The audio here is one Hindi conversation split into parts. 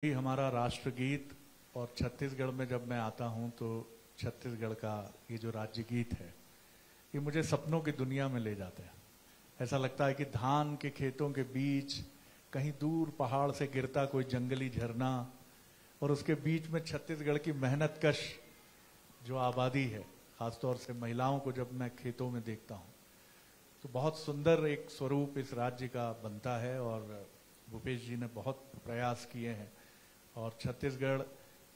ही हमारा राष्ट्रगीत। और छत्तीसगढ़ में जब मैं आता हूं तो छत्तीसगढ़ का ये जो राज्य गीत है ये मुझे सपनों की दुनिया में ले जाता है। ऐसा लगता है कि धान के खेतों के बीच कहीं दूर पहाड़ से गिरता कोई जंगली झरना और उसके बीच में छत्तीसगढ़ की मेहनतकश जो आबादी है, खासतौर से महिलाओं को जब मैं खेतों में देखता हूँ तो बहुत सुंदर एक स्वरूप इस राज्य का बनता है। और भूपेश जी ने बहुत प्रयास किए हैं और छत्तीसगढ़,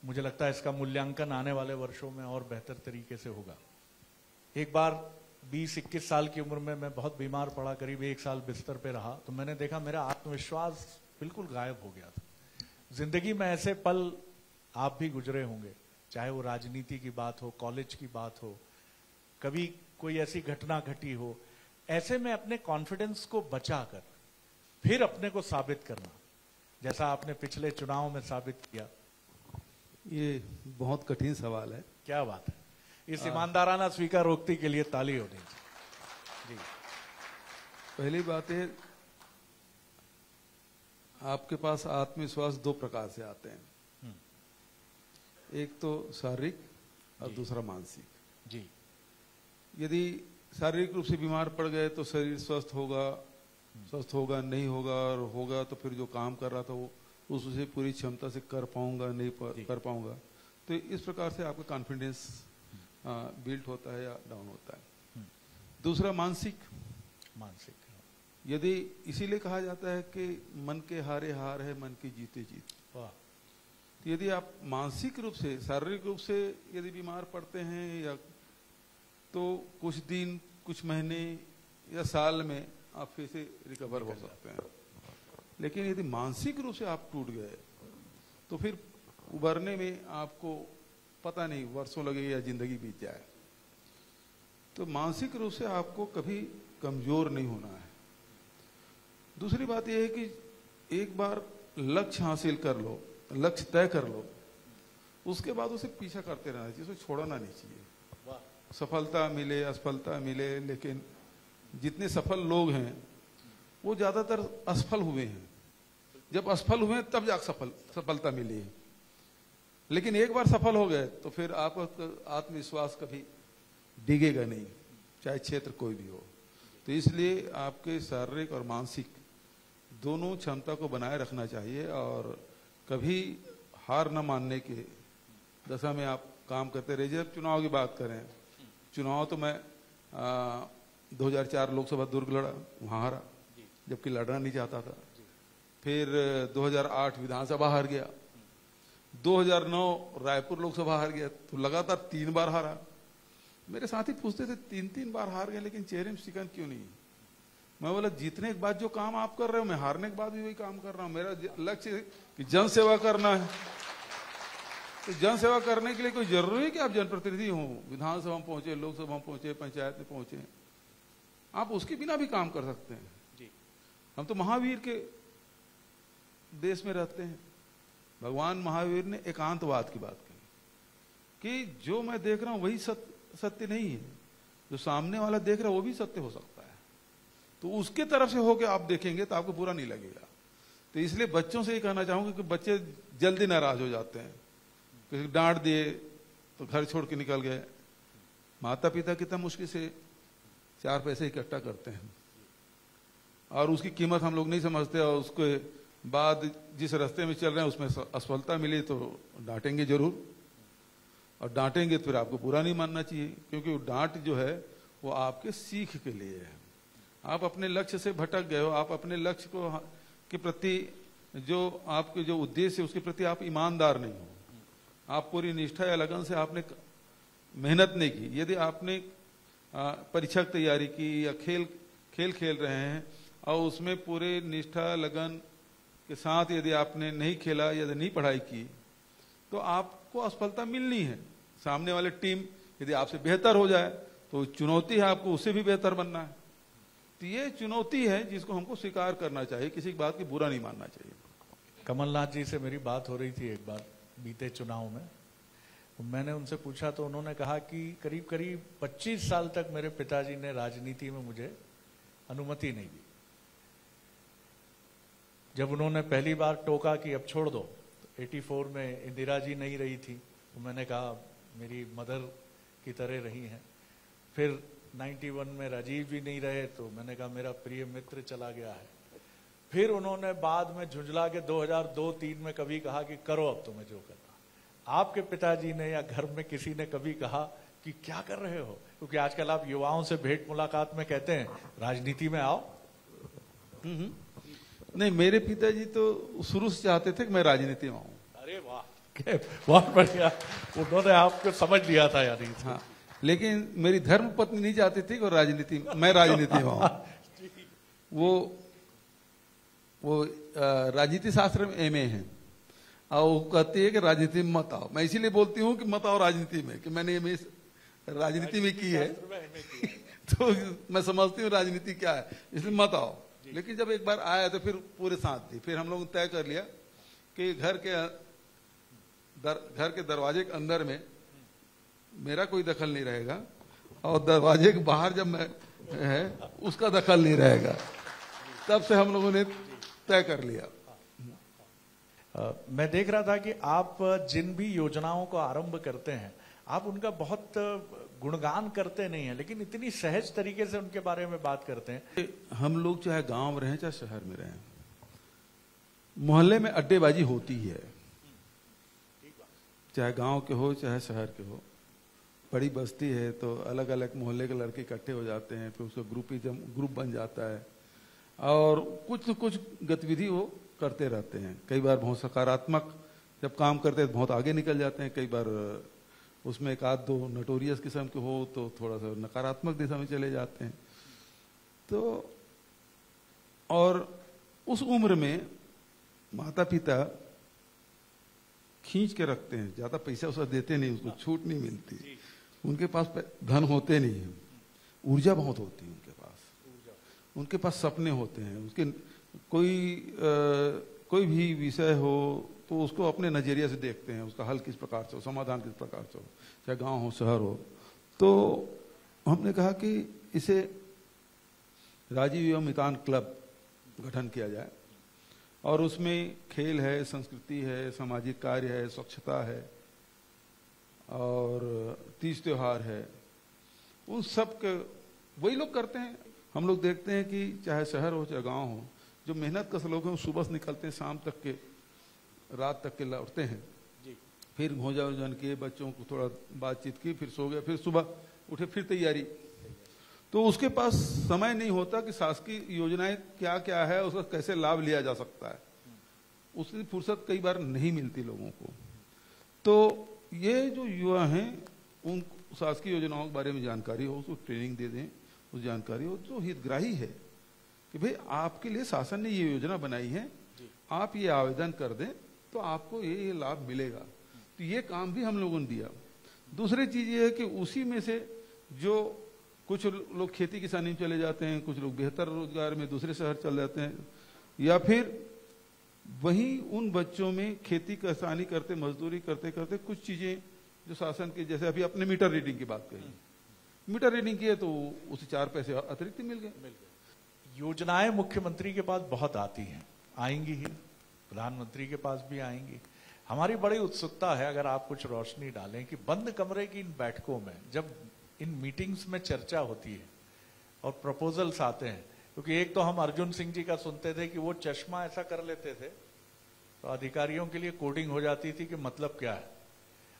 मुझे लगता है इसका मूल्यांकन आने वाले वर्षों में और बेहतर तरीके से होगा। एक बार 20-21 साल की उम्र में मैं बहुत बीमार पड़ा, करीब 1 साल बिस्तर पे रहा, तो मैंने देखा मेरा आत्मविश्वास बिल्कुल गायब हो गया था। जिंदगी में ऐसे पल आप भी गुजरे होंगे, चाहे वो राजनीति की बात हो, कॉलेज की बात हो, कभी कोई ऐसी घटना घटी हो, ऐसे में अपने कॉन्फिडेंस को बचाकर फिर अपने को साबित करना, जैसा आपने पिछले चुनाव में साबित किया। ये बहुत कठिन सवाल है। क्या बात है, इस ईमानदाराना स्वीकारोक्ति के लिए ताली होनी चाहिए। जी, पहली बात है, आपके पास आत्मविश्वास 2 प्रकार से आते हैं। एक तो शारीरिक और दूसरा मानसिक। जी, यदि शारीरिक रूप से बीमार पड़ गए तो शरीर स्वस्थ होगा नहीं होगा, और होगा तो फिर जो काम कर रहा था वो उसे पूरी क्षमता से कर पाऊंगा नहीं कर पाऊंगा। तो इस प्रकार से आपका कॉन्फिडेंस बिल्ड होता है या डाउन होता है। दूसरा मानसिक। यदि इसीलिए कहा जाता है कि मन के हारे हार है, मन की जीते जीत। तो यदि आप मानसिक रूप से, शारीरिक रूप से यदि बीमार पड़ते हैं या तो कुछ दिन, कुछ महीने या साल में आप फिर से रिकवर हो सकते हैं। लेकिन यदि मानसिक रूप से आप टूट गए तो फिर उबरने में आपको पता नहीं वर्षों लगे या जिंदगी बीत जाए। तो मानसिक रूप से आपको कभी कमजोर नहीं होना है। दूसरी बात यह है कि एक बार लक्ष्य हासिल कर लो, लक्ष्य तय कर लो, उसके बाद उसे पीछा करते रहना चाहिए, उसे छोड़ना नहीं चाहिए। सफलता मिले असफलता मिले, लेकिन जितने सफल लोग हैं वो ज्यादातर असफल हुए हैं। जब असफल हुए तब जाकर सफलता मिली है। लेकिन एक बार सफल हो गए तो फिर आपका आत्मविश्वास कभी डिगेगा नहीं, चाहे क्षेत्र कोई भी हो। तो इसलिए आपके शारीरिक और मानसिक दोनों क्षमता को बनाए रखना चाहिए और कभी हार न मानने के दशा में आप काम करते रहिए। जब चुनाव की बात करें, चुनाव तो मैं 2004 लोकसभा दुर्ग लड़ा, वहां हारा, जबकि लड़ना नहीं चाहता था। फिर 2008 विधानसभा हार गया, 2009 रायपुर लोकसभा हार गया, तो लगातार 3 बार हारा। मेरे साथी पूछते थे 3-3 बार हार गए लेकिन चेहरे में शिकन क्यों नहीं? मैं बोला, जीतने के बाद जो काम आप कर रहे हो मैं हारने के बाद भी वही काम कर रहा हूं। मेरा लक्ष्य कि जन सेवा करना है। तो जन सेवा करने के लिए कोई जरूरी है कि आप जनप्रतिनिधि हो, विधानसभा में पहुंचे, लोकसभा में पहुंचे, पंचायत में पहुंचे, आप उसके बिना भी काम कर सकते हैं। जी, हम तो महावीर के देश में रहते हैं। भगवान महावीर ने एकांतवाद की बात कही कि जो मैं देख रहा हूं वही सत्य नहीं है, जो सामने वाला देख रहा है वो भी सत्य हो सकता है। तो उसके तरफ से होकर आप देखेंगे तो आपको बुरा नहीं लगेगा। तो इसलिए बच्चों से ही कहना चाहूंगा कि बच्चे जल्दी नाराज हो जाते हैं, किसी डांट दिए तो घर छोड़ के निकल गए। माता पिता कितना मुश्किल से 4 पैसे इकट्ठा करते हैं और उसकी कीमत हम लोग नहीं समझते, और उसके बाद जिस रास्ते में चल रहे हैं उसमें असफलता मिली तो डांटेंगे जरूर, और डांटेंगे तो फिर आपको बुरा नहीं मानना चाहिए, क्योंकि वो डांट जो है वो आपके सीख के लिए है। आप अपने लक्ष्य से भटक गए हो, आप अपने लक्ष्य को के प्रति जो आपके जो उद्देश्य है उसके प्रति आप ईमानदार नहीं हो, आप पूरी निष्ठा या लगन से आपने मेहनत नहीं की। यदि आपने परीक्षा की तैयारी की या खेल रहे हैं और उसमें पूरे निष्ठा लगन के साथ यदि आपने नहीं खेला या नहीं पढ़ाई की तो आपको असफलता मिलनी है। सामने वाले टीम यदि आपसे बेहतर हो जाए तो चुनौती है, आपको उससे भी बेहतर बनना है। तो ये चुनौती है जिसको हमको स्वीकार करना चाहिए, किसी की बात की बुरा नहीं मानना चाहिए। कमलनाथ जी से मेरी बात हो रही थी एक बार बीते चुनाव में, तो मैंने उनसे पूछा तो उन्होंने कहा कि करीब करीब 25 साल तक मेरे पिताजी ने राजनीति में मुझे अनुमति नहीं दी। जब उन्होंने पहली बार टोका कि अब छोड़ दो, तो 84 में इंदिरा जी नहीं रही थी तो मैंने कहा मेरी मदर की तरह रही हैं। फिर 91 में राजीव जी नहीं रहे तो मैंने कहा मेरा प्रिय मित्र चला गया है। फिर उन्होंने बाद में झुंझला के 2002-3 में कभी कहा कि करो अब तुम्हें जो करना। आपके पिताजी ने या घर में किसी ने कभी कहा कि क्या कर रहे हो? क्योंकि आजकल आप युवाओं से भेंट मुलाकात में कहते हैं राजनीति में आओ। नहीं, मेरे पिताजी तो शुरू से चाहते थे कि मैं राजनीति में आऊं। अरे वाह, बहुत बढ़िया, उन्होंने आपको समझ लिया था यानी। हाँ, लेकिन मेरी धर्म पत्नी नहीं चाहती थी कि मैं राजनीति में आऊं। वो राजनीति शास्त्र में एमए है और वो कहती है कि राजनीति में मत आओ। मैं इसीलिए बोलती हूँ कि मत आओ राजनीति में, कि मैंने एमए राजनीति में की है तो मैं समझती हूँ राजनीति क्या है, इसलिए मत आओ। लेकिन जब एक बार आया तो फिर पूरे साथ थी। फिर हम लोगों ने तय कर लिया कि घर के दरवाजे के अंदर में मेरा कोई दखल नहीं रहेगा और दरवाजे के बाहर जब मैं है उसका दखल नहीं रहेगा। तब से हम लोगों ने तय कर लिया। मैं देख रहा था कि आप जिन भी योजनाओं को आरंभ करते हैं आप उनका बहुत गुणगान करते नहीं हैं, लेकिन इतनी सहज तरीके से उनके बारे में बात करते हैं। हम लोग चाहे गांव में रहें चाहे शहर में रहें, मोहल्ले में अड्डेबाजी होती ही है, चाहे गांव के हो चाहे शहर के हो। बड़ी बस्ती है तो अलग अलग मोहल्ले के लड़के इकट्ठे हो जाते हैं, फिर उसका ग्रुप बन जाता है और कुछ न कुछ गतिविधि वो करते रहते हैं। कई बार बहुत सकारात्मक जब काम करते हैं तो बहुत आगे निकल जाते हैं, कई बार उसमें एक आध दो नोटोरियस किस्म के हो तो थोड़ा सा नकारात्मक दिशा में चले जाते हैं। तो और उस उम्र में माता पिता खींच के रखते हैं, ज्यादा पैसा उसका देते नहीं, उसको छूट नहीं मिलती, उनके पास धन होते नहीं है, ऊर्जा बहुत होती है उनके पास सपने होते हैं, उसके कोई भी विषय हो तो उसको अपने नजरिए से देखते हैं, उसका हल किस प्रकार से हो, समाधान किस प्रकार से हो, चाहे गांव हो शहर हो। तो हमने कहा कि इसे राजीव एवं मितान क्लब गठन किया जाए और उसमें खेल है, संस्कृति है, सामाजिक कार्य है, स्वच्छता है और तीज त्योहार है, उन सब के वही लोग करते हैं। हम लोग देखते हैं कि चाहे शहर हो चाहे गांव हो, जो मेहनत कश लोग हैं सुबह से निकलते हैं, शाम तक के रात तक के लौटते हैं, फिर भोजन किए, बच्चों को थोड़ा बातचीत की, फिर सो गए, फिर सुबह उठे फिर तैयारी। तो उसके पास समय नहीं होता कि शासकीय योजनाएं क्या क्या है, उसका कैसे लाभ लिया जा सकता है, उसकी फुर्सत कई बार नहीं मिलती लोगों को। तो ये जो युवा हैं उन शासकीय योजनाओं के बारे में जानकारी हो, उसको ट्रेनिंग दे दें, उस जानकारी हो जो हितग्राही है कि भाई आपके लिए शासन ने ये योजना बनाई है, आप ये आवेदन कर दें तो आपको ये लाभ मिलेगा। तो ये काम भी हम लोगों ने दिया। दूसरी चीज ये है कि उसी में से जो कुछ लोग खेती किसानी में चले जाते हैं, कुछ लोग बेहतर रोजगार में दूसरे शहर चले जाते हैं, या फिर वहीं उन बच्चों में खेती किसानी करते मजदूरी करते करते कुछ चीजें जो शासन की, जैसे अभी अपने मीटर रीडिंग की बात कही, मीटर रीडिंग की है तो उसे 4 पैसे अतिरिक्त मिल गए। योजनाएं मुख्यमंत्री के पास बहुत आती हैं, आएंगी ही, प्रधानमंत्री के पास भी आएंगी। हमारी बड़ी उत्सुकता है अगर आप कुछ रोशनी डालें कि बंद कमरे की इन बैठकों में जब इन मीटिंग्स में चर्चा होती है और प्रपोजल्स आते हैं, क्योंकि एक तो हम अर्जुन सिंह जी का सुनते थे कि वो चश्मा ऐसा कर लेते थे तो अधिकारियों के लिए कोडिंग हो जाती थी कि मतलब क्या है।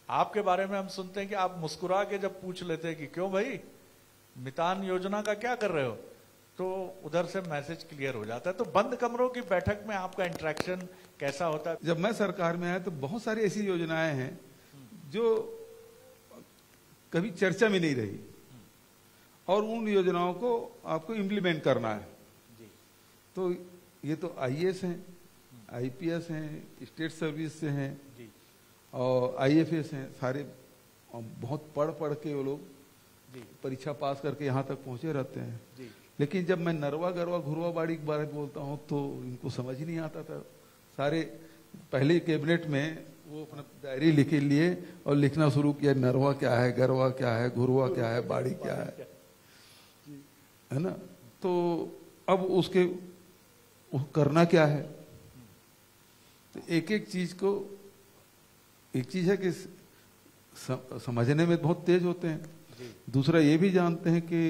आपके बारे में हम सुनते हैं कि आप मुस्कुरा के जब पूछ लेते हैं कि क्यों भाई मितान योजना का क्या कर रहे हो, तो उधर से मैसेज क्लियर हो जाता है। तो बंद कमरों की बैठक में आपका इंटरेक्शन कैसा होता है? जब मैं सरकार में आया तो बहुत सारी ऐसी योजनाएं हैं जो कभी चर्चा में नहीं रही और उन योजनाओं को आपको इम्प्लीमेंट करना है। तो ये तो आईएएस हैं, आईपीएस हैं, स्टेट सर्विस से हैं और आईएफएस हैं, सारे बहुत पढ़ के वो लोग परीक्षा पास करके यहाँ तक पहुंचे रहते हैं। लेकिन जब मैं नरवा गरवा घुरवा बाड़ी के बारे में बोलता हूँ तो इनको समझ ही नहीं आता था। सारे पहले कैबिनेट में वो अपना डायरी लिखे लिए और लिखना शुरू किया, नरवा क्या है, गरवा क्या है, घुरवा क्या है, बाड़ी क्या है ना। तो अब उसके करना क्या है, तो एक एक चीज को एक चीज है कि समझने में बहुत तेज होते हैं, दूसरा ये भी जानते हैं कि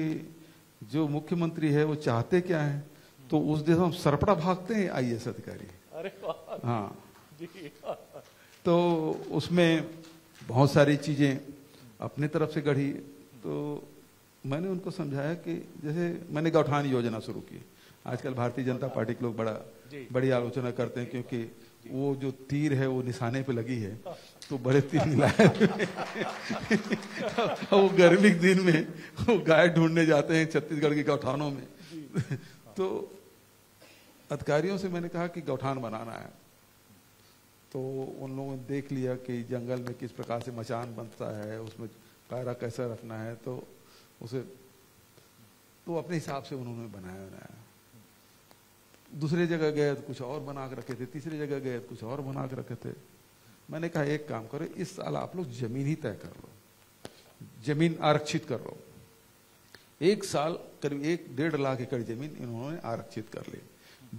जो मुख्यमंत्री है वो चाहते क्या है, तो उस दिन हम सरपड़ा भागते हैं आईएएस अधिकारी। अरे वाह। हाँ जी। तो उसमें बहुत सारी चीजें अपनी तरफ से गढ़ी। तो मैंने उनको समझाया कि जैसे मैंने गौठान योजना शुरू की। आजकल भारतीय जनता पार्टी के लोग बड़ी आलोचना करते हैं, क्योंकि वो जो तीर है वो निशाने पे लगी है, तो बड़े तीर मिलाए वो गर्मी के दिन में वो गाय ढूंढने जाते हैं छत्तीसगढ़ के गौठानों में। तो अधिकारियों से मैंने कहा कि गौठान बनाना है, तो उन लोगों ने देख लिया कि जंगल में किस प्रकार से मचान बनता है, उसमें कायरा कैसा रखना है, तो उसे तो अपने हिसाब से उन्होंने बनाया। दूसरी जगह गए तो कुछ और बना के रखे थे, तीसरी जगह गए तो कुछ और बना के रखे थे। मैंने कहा एक काम करो, इस साल आप लोग जमीन ही तय कर लो, जमीन आरक्षित कर लो। एक साल करीब 1-1.5 लाख एकड़ जमीन इन्होंने आरक्षित कर ली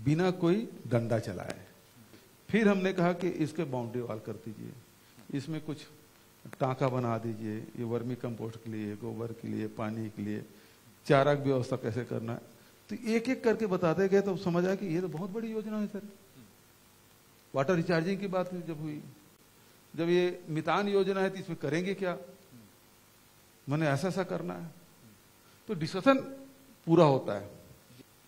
बिना कोई डंडा चलाए। फिर हमने कहा कि इसके बाउंड्री वाल कर दीजिए, इसमें कुछ टांका बना दीजिए, ये वर्मी कंपोस्ट के लिए, गोबर के लिए, पानी के लिए, चारा की व्यवस्था कैसे करना है। तो एक एक करके बताते गए तो समझ आया कि ये तो बहुत बड़ी योजना है सर। वाटर रिचार्जिंग की बात जब हुई, जब ये मितान योजना है तो इसमें करेंगे क्या, मैंने ऐसा करना है, तो डिस्कशन पूरा होता है।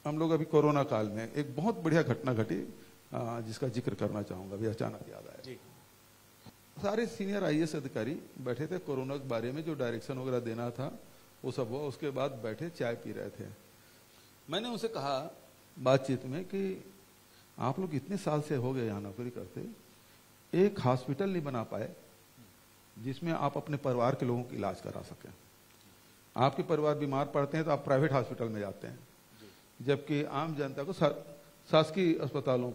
हम लोग अभी कोरोना काल में एक बहुत बढ़िया घटना घटी जिसका जिक्र करना चाहूंगा, अभी अचानक याद आया जी। सारे सीनियर आईएएस अधिकारी बैठे थे, कोरोना के बारे में जो डायरेक्शन वगैरह देना था वो सब हुआ। उसके बाद बैठे चाय पी रहे थे। मैंने उनसे कहा बातचीत में कि आप लोग इतने साल से हो गए यहाँ नौकरी करते, एक हॉस्पिटल नहीं बना पाए जिसमें आप अपने परिवार के लोगों का इलाज करा सकें। आपके परिवार बीमार पड़ते हैं तो आप प्राइवेट हॉस्पिटल में जाते हैं, जबकि आम जनता को शासकीय अस्पतालों,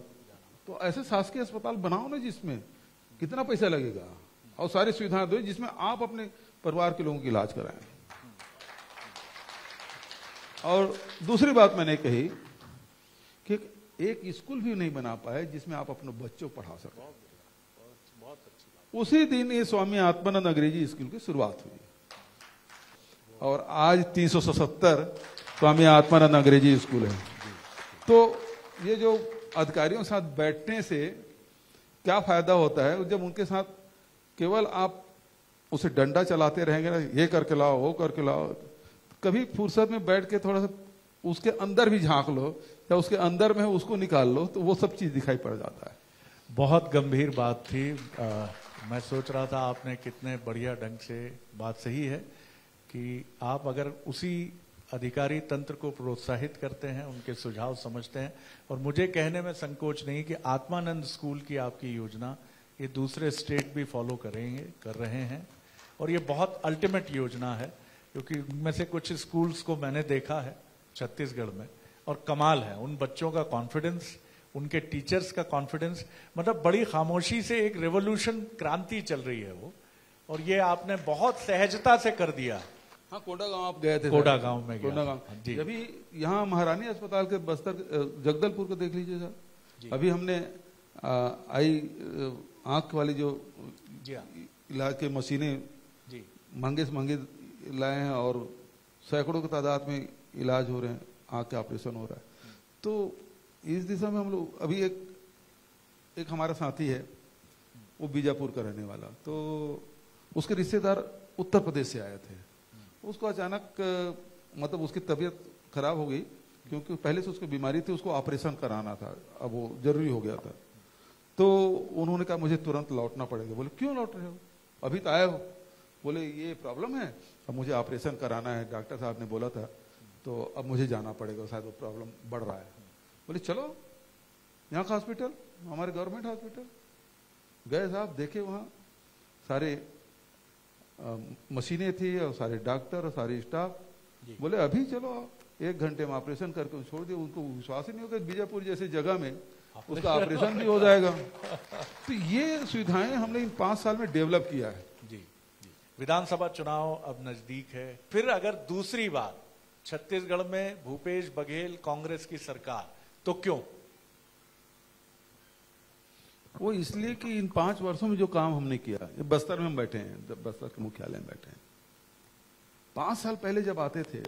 तो ऐसे शासकीय अस्पताल बनाओ ना जिसमें कितना पैसा लगेगा और सारी सुविधाएं दो, जिसमें आप अपने परिवार के लोगों का इलाज कराएं। और दूसरी बात मैंने कही कि एक स्कूल भी नहीं बना पाए जिसमें आप अपने बच्चों को पढ़ा सकें। उसी दिन ये स्वामी आत्मानंद अंग्रेजी स्कूल की शुरुआत हुई और आज 377 स्वामी आत्मानंद अंग्रेजी स्कूल है। तो ये जो अधिकारियों के साथ बैठने से क्या फायदा होता है, जब उनके साथ केवल आप उसे डंडा चलाते रहेंगे ना, ये करके लाओ वो करके लाओ, कभी फुर्सत में बैठ के थोड़ा सा उसके अंदर भी झांक लो या उसके अंदर में उसको निकाल लो, तो वो सब चीज दिखाई पड़ जाता है। बहुत गंभीर बात थी। मैं सोच रहा था आपने कितने बढ़िया ढंग से, बात सही है कि आप अगर उसी अधिकारी तंत्र को प्रोत्साहित करते हैं, उनके सुझाव समझते हैं, और मुझे कहने में संकोच नहीं कि आत्मानंद स्कूल की आपकी योजना ये दूसरे स्टेट भी फॉलो कर रहे हैं, और ये बहुत अल्टीमेट योजना है, क्योंकि उनमें से कुछ स्कूल्स को मैंने देखा है छत्तीसगढ़ में, और कमाल है उन बच्चों का कॉन्फिडेंस, उनके टीचर्स का कॉन्फिडेंस, मतलब बड़ी खामोशी से एक रेवोल्यूशन, क्रांति चल रही है वो, और ये आपने बहुत सहजता से कर दिया। हाँ, कोंडागांव आप गए थे? कोंडागांव में गया। कोंडागांव अभी यहाँ महारानी अस्पताल के बस्तर जगदलपुर को देख लीजिए सर। अभी हमने आंख वाली जो इलाज के मशीनें महंगे से महंगे लाए हैं और सैकड़ों की तादाद में इलाज हो रहे हैं, आंख का ऑपरेशन हो रहा है। तो इस दिशा में हम लोग अभी एक हमारा साथी है, वो बीजापुर का रहने वाला, तो उसके रिश्तेदार उत्तर प्रदेश से आए थे। उसको अचानक मतलब उसकी तबीयत खराब हो गई, क्योंकि पहले से उसको बीमारी थी, उसको ऑपरेशन कराना था, अब वो जरूरी हो गया था। तो उन्होंने कहा मुझे तुरंत लौटना पड़ेगा। बोले क्यों लौट रहे हो, अभी तो आए हो? बोले ये प्रॉब्लम है, अब मुझे ऑपरेशन कराना है, डॉक्टर साहब ने बोला था, तो अब मुझे जाना पड़ेगा, शायद वो प्रॉब्लम बढ़ रहा है। बोले चलो यहाँ का हॉस्पिटल, हमारे गवर्नमेंट हॉस्पिटल गए साहब, देखे वहाँ सारे मशीनें थी और सारे डॉक्टर और सारे स्टाफ। बोले अभी चलो, 1 घंटे में ऑपरेशन करके छोड़ दिया। उनको विश्वास ही नहीं होगा बीजापुर जैसी जगह में उसका ऑपरेशन भी हो जाएगा। तो ये सुविधाएं हमने इन 5 साल में डेवलप किया है। जी। विधानसभा चुनाव अब नजदीक है, फिर अगर दूसरी बार छत्तीसगढ़ में भूपेश बघेल कांग्रेस की सरकार, तो क्यों? वो इसलिए कि इन 5 वर्षों में जो काम हमने किया, ये बस्तर में हम बैठे हैं, बस्तर के मुख्यालय में बैठे हैं। 5 साल पहले जब आते थे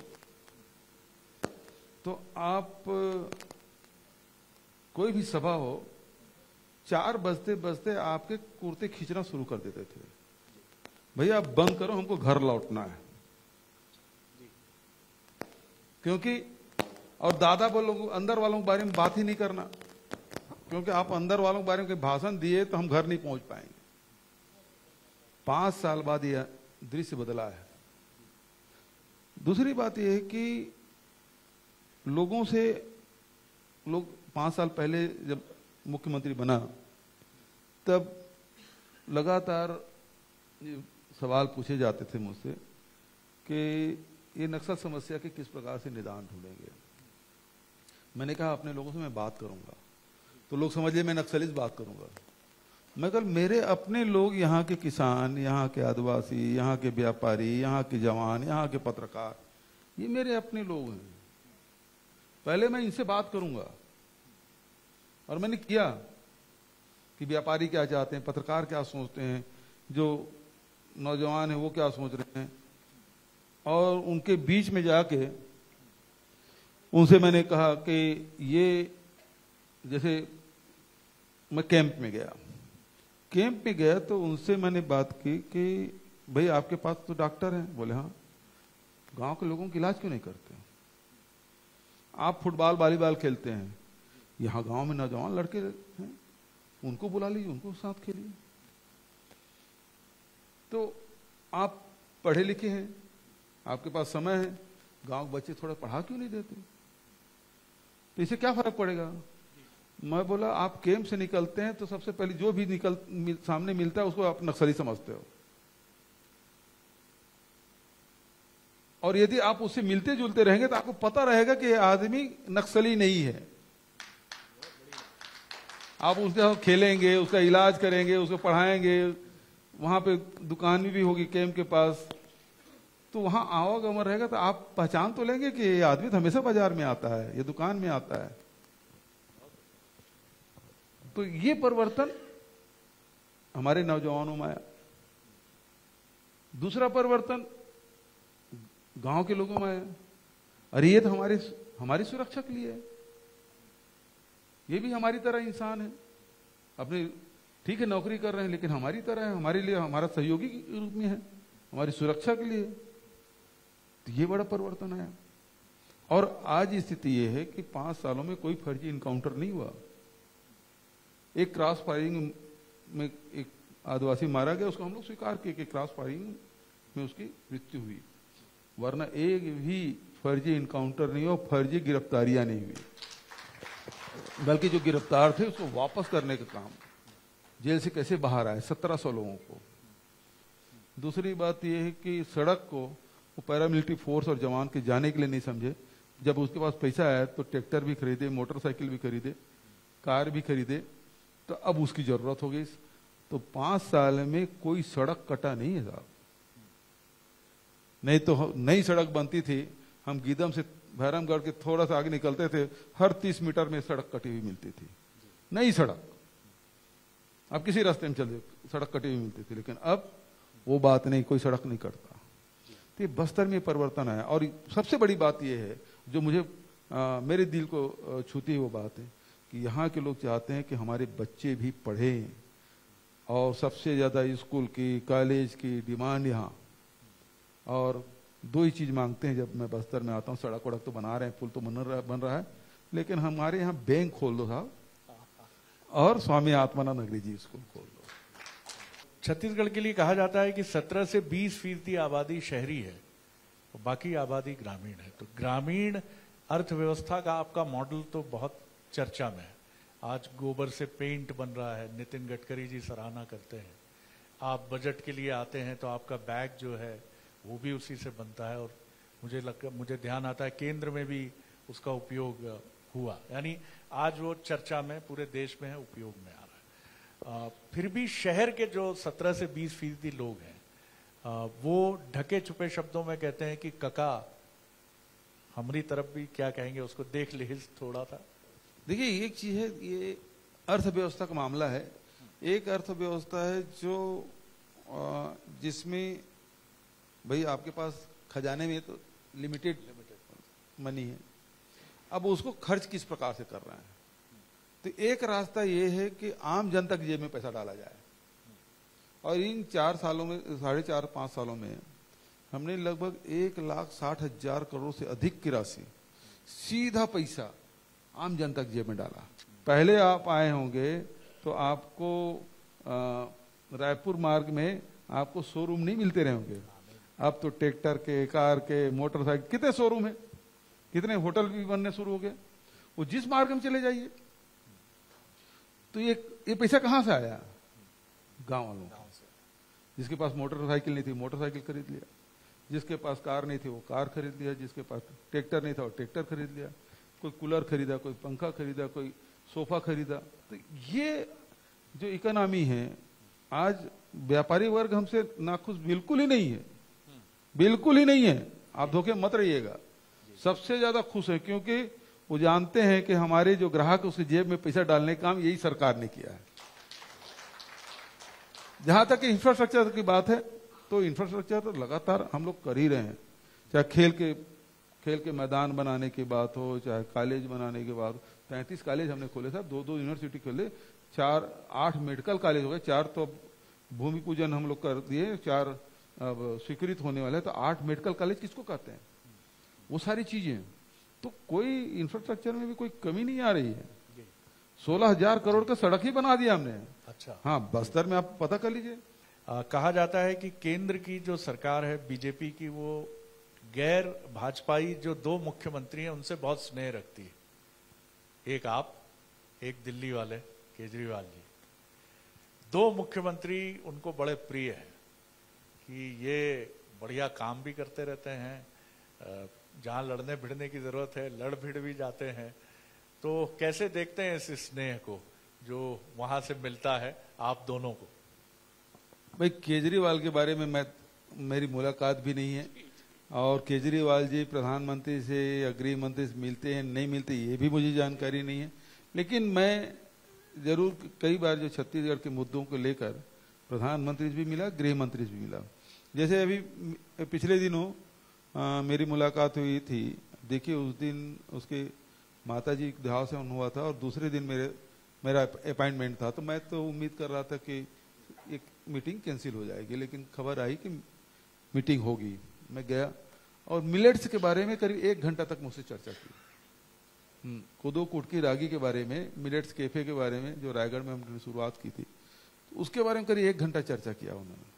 तो आप कोई भी सभा हो, 4 बजते बजते आपके कुर्ते खींचना शुरू कर देते थे, भैया आप बंद करो, हमको घर लौटना है। क्योंकि और दादा बोलो अंदर वालों के बारे में बात ही नहीं करना, क्योंकि आप अंदर वालों के बारे में भाषण दिए तो हम घर नहीं पहुंच पाएंगे। 5 साल बाद यह दृश्य बदला है। दूसरी बात यह है कि लोगों से, लोग 5 साल पहले जब मुख्यमंत्री बना तब लगातार सवाल पूछे जाते थे मुझसे कि ये नक्सल समस्या के किस प्रकार से निदान ढूंढेंगे। मैंने कहा अपने लोगों से मैं बात करूंगा, तो लोग समझ लिए मैं नक्सलिस्ट बात करूंगा। मैं कल मेरे अपने लोग, यहाँ के किसान, यहाँ के आदिवासी, यहाँ के व्यापारी, यहाँ के जवान, यहाँ के पत्रकार, ये मेरे अपने लोग हैं। पहले मैं इनसे बात करूंगा। और मैंने किया कि व्यापारी क्या चाहते हैं, पत्रकार क्या सोचते हैं, जो नौजवान है वो क्या सोच रहे हैं, और उनके बीच में जाके उनसे मैंने कहा कि ये, जैसे मैं कैंप में गया तो उनसे मैंने बात की कि भाई आपके पास तो डॉक्टर हैं। बोले हाँ। गांव के लोगों का इलाज क्यों नहीं करते? आप फुटबॉल वॉलीबॉल खेलते हैं, यहाँ गांव में नौजवान लड़के हैं, उनको बुला लीजिए, उनको साथ खेलिए। तो आप पढ़े लिखे हैं, आपके पास समय है, गांव के बच्चे थोड़ा पढ़ा क्यों नहीं देते? तो इससे क्या फर्क पड़ेगा? मैं बोला आप कैंप से निकलते हैं तो सबसे पहले जो भी सामने मिलता है उसको आप नक्सली समझते हो, और यदि आप उससे मिलते जुलते रहेंगे तो आपको पता रहेगा कि यह आदमी नक्सली नहीं है। आप उसके साथ खेलेंगे, उसका इलाज करेंगे, उसको पढ़ाएंगे, वहां पे दुकान भी होगी कैंप के पास, तो वहां आवागमन रहेगा, तो आप पहचान तो लेंगे कि ये आदमी तो हमेशा बाजार में आता है, ये दुकान में आता है। तो ये परिवर्तन हमारे नौजवानों में आया। दूसरा परिवर्तन गांव के लोगों में आया, अरे ये तो हमारी सुरक्षा के लिए है, ये भी हमारी तरह इंसान है, अपने ठीक है नौकरी कर रहे हैं लेकिन हमारी तरह है, हमारे लिए हमारा सहयोगी के रूप में है, हमारी सुरक्षा के लिए। तो ये बड़ा परिवर्तन आया। और आज स्थिति ये है कि 5 सालों में कोई फर्जी इनकाउंटर नहीं हुआ। एक क्रॉस फायरिंग में एक आदिवासी मारा गया, उसको हम लोग स्वीकार किए कि क्रॉस फायरिंग में उसकी मृत्यु हुई, वरना एक भी फर्जी इनकाउंटर नहीं हुआ, फर्जी गिरफ्तारियां नहीं हुई। बल्कि जो गिरफ्तार थे उसको वापस करने का काम, जेल से कैसे बाहर आए 1700 लोगों को। दूसरी बात यह है कि सड़क को वो पैरामिलिट्री फोर्स और जवान के जाने के लिए नहीं समझे। जब उसके पास पैसा आया तो ट्रैक्टर भी खरीदे, मोटरसाइकिल भी खरीदे, कार भी खरीदे, तो अब उसकी जरूरत हो गई। तो 5 साल में कोई सड़क कटा नहीं है साहब। नहीं तो नई सड़क बनती थी, हम गीदम से भैरमगढ़ के थोड़ा सा आगे निकलते थे, हर 30 मीटर में सड़क कटी हुई मिलती थी, नई सड़क। अब किसी रास्ते में चले सड़क कटी हुई मिलती थी, लेकिन अब वो बात नहीं, कोई सड़क नहीं कटता। तो ये बस्तर में परिवर्तन आया। और सबसे बड़ी बात यह है जो मुझे मेरे दिल को छूती है, वो बात है कि यहाँ के लोग चाहते हैं कि हमारे बच्चे भी पढ़ें, और सबसे ज्यादा स्कूल की, कॉलेज की डिमांड यहाँ। और 2 ही चीज मांगते हैं जब मैं बस्तर में आता हूँ, सड़क वड़क तो बना रहे हैं, पुल तो बन रहा है, लेकिन हमारे यहाँ बैंक खोल दो साहब, और स्वामी आत्मानंद नगरी जी स्कूल खोल दो। छत्तीसगढ़ के लिए कहा जाता है कि 17 से 20% आबादी शहरी है, तो बाकी आबादी ग्रामीण है। तो ग्रामीण अर्थव्यवस्था का आपका मॉडल तो बहुत चर्चा में है। आज गोबर से पेंट बन रहा है, नितिन गडकरी जी सराहना करते हैं। आप बजट के लिए आते हैं तो आपका बैग जो है वो भी उसी से बनता है, और मुझे ध्यान आता है केंद्र में भी उसका उपयोग हुआ, यानी आज वो चर्चा में पूरे देश में है, उपयोग में आ रहा है। फिर भी शहर के जो 17 से 20% लोग हैं, वो ढके छुपे शब्दों में कहते हैं कि कका हमारी तरफ भी क्या कहेंगे उसको देख ले थोड़ा था। देखिए एक चीज है, ये अर्थव्यवस्था का मामला है, एक अर्थव्यवस्था है जो जिसमें भाई आपके पास खजाने में तो लिमिटेड मनी है, अब उसको खर्च किस प्रकार से कर रहे हैं। तो एक रास्ता ये है कि आम जनता की जेब में पैसा डाला जाए, और इन 4 सालों में 4.5-5 सालों में हमने लगभग 1,60,000 करोड़ से अधिक की राशि सीधा पैसा आम जनता की जेब में डाला। पहले आप आए होंगे तो आपको रायपुर मार्ग में आपको शोरूम नहीं मिलते रहे होंगे, अब तो ट्रैक्टर के, कार के, मोटरसाइकिल, कितने शोरूम है, कितने होटल भी बनने शुरू हो गए। वो जिस मार्ग में चले जाइए, तो ये पैसा कहां से आया? गांव वालों से। जिसके पास मोटरसाइकिल नहीं थी मोटरसाइकिल खरीद लिया, जिसके पास कार नहीं थी वो कार खरीद लिया, जिसके पास ट्रैक्टर नहीं था वो ट्रैक्टर खरीद लिया, कोई कूलर खरीदा, कोई पंखा खरीदा, कोई सोफा खरीदा। तो ये जो इकोनॉमी है, आज व्यापारी वर्ग हमसे नाखुश बिल्कुल ही नहीं है, बिल्कुल ही नहीं है। आप धोखे मत रहिएगा, सबसे ज्यादा खुश है, क्योंकि वो जानते हैं कि हमारे जो ग्राहक उसकी जेब में पैसा डालने का काम यही सरकार ने किया है। जहां तक इंफ्रास्ट्रक्चर की बात है, तो इंफ्रास्ट्रक्चर तो लगातार हम लोग कर ही रहे हैं, चाहे खेल के मैदान बनाने की बात हो, चाहे कॉलेज बनाने की बात हो। 35 कॉलेज हमने खोले था, 2 यूनिवर्सिटी खोले, 8 मेडिकल कॉलेज हो गए, 4 तो भूमि पूजन हम लोग कर दिए, 4 अब स्वीकृत होने वाले, तो 8 मेडिकल कॉलेज किसको कहते हैं? वो सारी चीजें, तो कोई इंफ्रास्ट्रक्चर में भी कोई कमी नहीं आ रही है। 16,000 करोड़ का सड़क ही बना दिया हमने। अच्छा, हाँ, बस्तर में आप पता कर लीजिए। कहा जाता है कि केंद्र की जो सरकार है बीजेपी की, वो गैर भाजपाई जो 2 मुख्यमंत्री हैं उनसे बहुत स्नेह रखती है। एक आप, एक दिल्ली वाले केजरीवाल जी। 2 मुख्यमंत्री उनको बड़े प्रिय हैं कि ये बढ़िया काम भी करते रहते हैं, जहां लड़ने भिड़ने की जरूरत है लड़ भिड़ भी जाते हैं। तो कैसे देखते हैं इस स्नेह को जो वहां से मिलता है आप दोनों को? भाई, केजरीवाल के बारे में मेरी मुलाकात भी नहीं है, और केजरीवाल जी प्रधानमंत्री से या गृह मंत्री से मिलते हैं नहीं मिलते ये भी मुझे जानकारी नहीं है। लेकिन मैं जरूर कई बार जो छत्तीसगढ़ के मुद्दों को लेकर प्रधानमंत्री से भी मिला, गृह मंत्री से भी मिला। जैसे अभी पिछले दिनों मेरी मुलाकात हुई थी, देखिए उस दिन उसके माताजी देहांत से हुआ था, और दूसरे दिन मेरा अपॉइंटमेंट था। तो मैं तो उम्मीद कर रहा था कि एक मीटिंग कैंसिल हो जाएगी, लेकिन खबर आई कि मीटिंग होगी। मैं गया और मिलेट्स के बारे में करीब 1 घंटा तक मुझसे चर्चा की। कोदो कुटकी रागी के बारे में, मिलेट्स कैफे के बारे में जो रायगढ़ में हमने शुरुआत की थी, तो उसके बारे में करीब 1 घंटा चर्चा किया उन्होंने।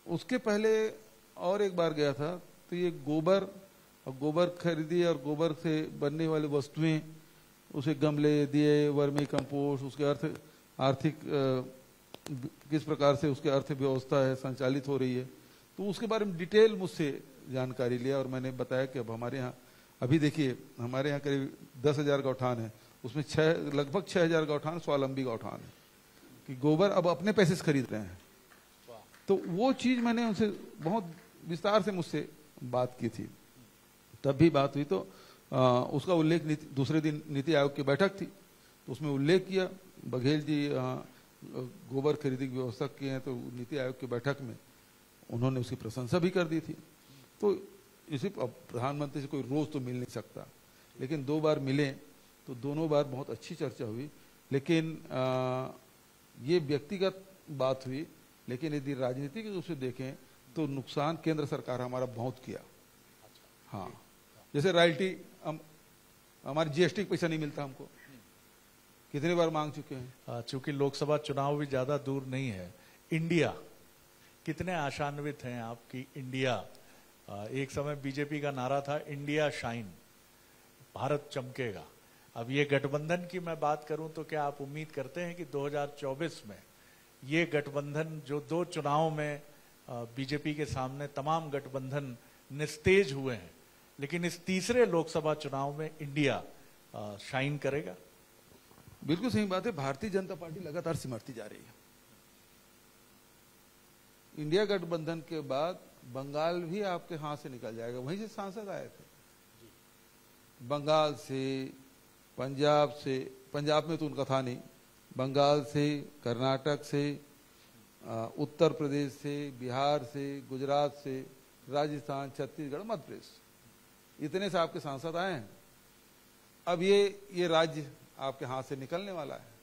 उसके पहले और एक बार गया था, तो ये गोबर खरीदी और गोबर से बनने वाली वस्तुएं, उसे गमले दिए, वर्मी कंपोस्ट, उसके आर्थिक किस प्रकार से उसकी अर्थव्यवस्था है संचालित हो रही है, तो उसके बारे में डिटेल मुझसे जानकारी लिया। और मैंने बताया कि अब हमारे यहाँ अभी देखिए हमारे यहाँ करीब 10,000 गौठान है, उसमें लगभग 6,000 गौठान स्वावलंबी गौठान है, कि गोबर अब अपने पैसे से खरीद रहे हैं। तो वो चीज मैंने उनसे बहुत विस्तार से मुझसे बात की थी। तब भी बात हुई तो उसका उल्लेख दूसरे दिन नीति आयोग की बैठक थी, तो उसमें उल्लेख किया। बघेल जी गोबर खरीदी की व्यवस्था की है, तो नीति आयोग की बैठक में उन्होंने उसकी प्रशंसा भी कर दी थी। तो इसी प्रधानमंत्री से कोई रोज तो मिल नहीं सकता, लेकिन 2 बार मिले तो दोनों बार बहुत अच्छी चर्चा हुई। लेकिन ये व्यक्तिगत बात हुई, लेकिन यदि राजनीतिक रूप से देखें तो नुकसान केंद्र सरकार हमारा बहुत किया। हाँ, जैसे रॉयल्टी, हमारे जीएसटी का पैसा नहीं मिलता हमको, कितने बार मांग चुके हैं। चूंकि लोकसभा चुनाव भी ज्यादा दूर नहीं है, इंडिया कितने आशान्वित हैं आपकी? इंडिया, एक समय बीजेपी का नारा था इंडिया शाइन, भारत चमकेगा। अब ये गठबंधन की मैं बात करूं तो क्या आप उम्मीद करते हैं कि 2024 में ये गठबंधन जो 2 चुनाव में बीजेपी के सामने तमाम गठबंधन निस्तेज हुए हैं, लेकिन इस तीसरे लोकसभा चुनाव में इंडिया शाइन करेगा? बिल्कुल सही बात है। भारतीय जनता पार्टी लगातार सिमटती जा रही है। इंडिया गठबंधन के बाद बंगाल भी आपके हाथ से निकल जाएगा। वहीं से सांसद आए थे, बंगाल से, पंजाब से। पंजाब में तो उनका था नहीं, बंगाल से, कर्नाटक से, उत्तर प्रदेश से, बिहार से, गुजरात से, राजस्थान, छत्तीसगढ़, मध्य प्रदेश, इतने से आपके सांसद आए हैं। अब ये राज्य आपके हाथ से निकलने वाला है।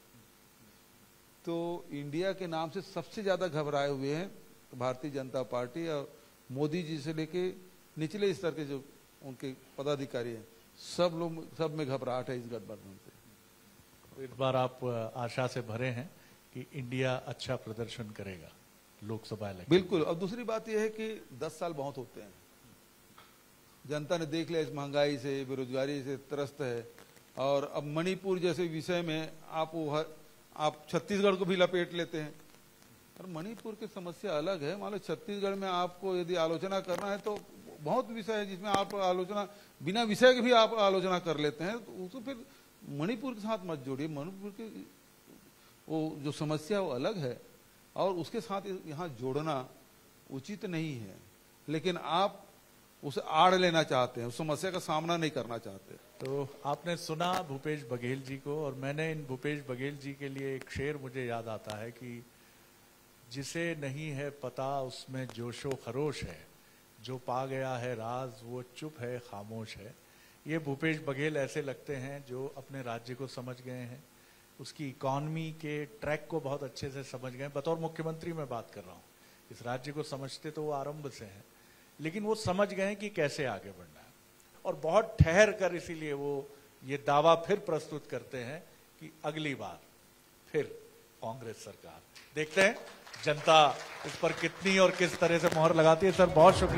तो इंडिया के नाम से सबसे ज्यादा घबराए हुए हैं भारतीय जनता पार्टी और मोदी जी से लेके निचले स्तर के जो उनके पदाधिकारी हैं, सब में घबराहट है इस गठबंधन से। तो इस बार आप आशा से भरे हैं कि इंडिया अच्छा प्रदर्शन करेगा लोकसभा इलेक्शन? बिल्कुल। अब दूसरी बात यह है कि 10 साल बहुत होते हैं। जनता ने देख लिया इस महंगाई से, बेरोजगारी से त्रस्त है। और अब मणिपुर जैसे विषय में आप छत्तीसगढ़ को भी लपेट लेते हैं। और मणिपुर की समस्या अलग है। मान लो छत्तीसगढ़ में आपको यदि आलोचना करना है तो बहुत विषय है जिसमें आप आलोचना बिना विषय के भी आप आलोचना कर लेते हैं, तो उसको फिर मणिपुर के साथ मत जोड़िए। मणिपुर की वो जो समस्या वो अलग है और उसके साथ यहाँ जोड़ना उचित नहीं है। लेकिन आप उसे आड़ लेना चाहते हैं, उस समस्या का सामना नहीं करना चाहते। तो आपने सुना भूपेश बघेल जी को, और मैंने इन भूपेश बघेल जी के लिए एक शेर मुझे याद आता है कि जिसे नहीं है पता उसमें जोशो खरोश है, जो पा गया है राज वो चुप है खामोश है। ये भूपेश बघेल ऐसे लगते हैं जो अपने राज्य को समझ गए हैं, उसकी इकॉनमी के ट्रैक को बहुत अच्छे से समझ गए। बतौर मुख्यमंत्री मैं बात कर रहा हूँ, इस राज्य को समझते तो वो आरंभ से हैं, लेकिन वो समझ गए कि कैसे आगे बढ़ना है। और बहुत ठहर कर इसीलिए वो ये दावा फिर प्रस्तुत करते हैं कि अगली बार फिर कांग्रेस सरकार। देखते हैं जनता इस पर कितनी और किस तरह से मोहर लगाती है। सर बहुत शुक्रिया।